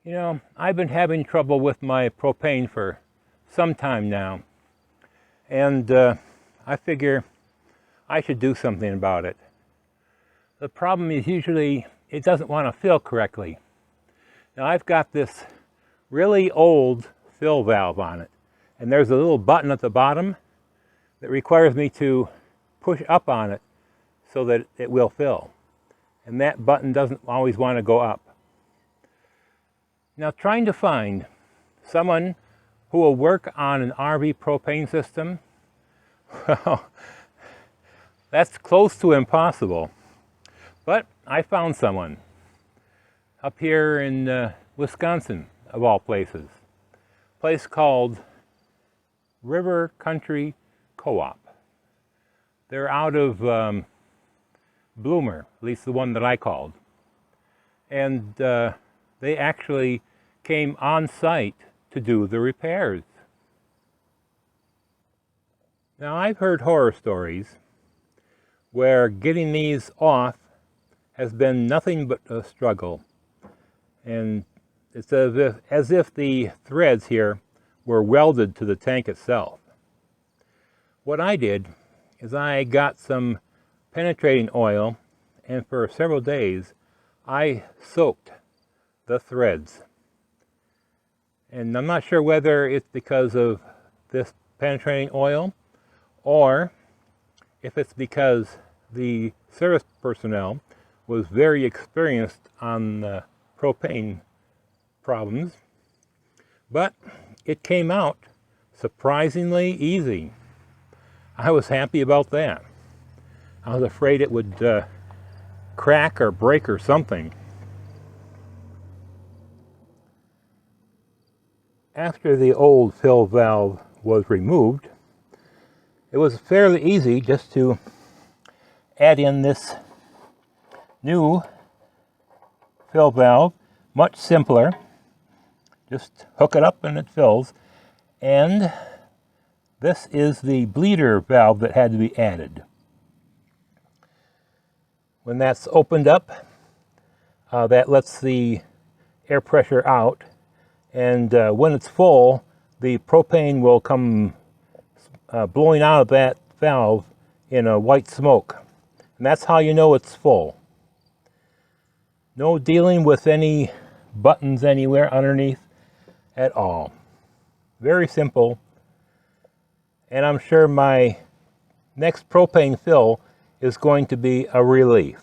You know, I've been having trouble with my propane for some time now, and I figure I should do something about it. The problem is usually it doesn't want to fill correctly. Now I've got this really old fill valve on it, and there's a little button at the bottom that requires me to push up on it so that it will fill. And that button doesn't always want to go up. Now, trying to find someone who will work on an RV propane system, well, that's close to impossible. But I found someone up here in Wisconsin, of all places. A place called River Country Co-op. They're out of Bloomer, at least the one that I called. And they actually came on site to do the repairs. Now, I've heard horror stories where getting these off has been nothing but a struggle. And it's as if the threads here were welded to the tank itself. What I did is I got some penetrating oil, and for several days I soaked the threads. And I'm not sure whether it's because of this penetrating oil or if it's because the service personnel was very experienced on propane problems, but it came out surprisingly easy. I was happy about that. I was afraid it would crack or break or something. After the old fill valve was removed, it was fairly easy just to add in this new fill valve. Much simpler. Just hook it up and it fills. And this is the bleeder valve that had to be added. When that's opened up, that lets the air pressure out. And when it's full, the propane will come blowing out of that valve in a white smoke. And that's how you know it's full. No dealing with any buttons anywhere underneath at all. Very simple. And I'm sure my next propane fill is going to be a relief.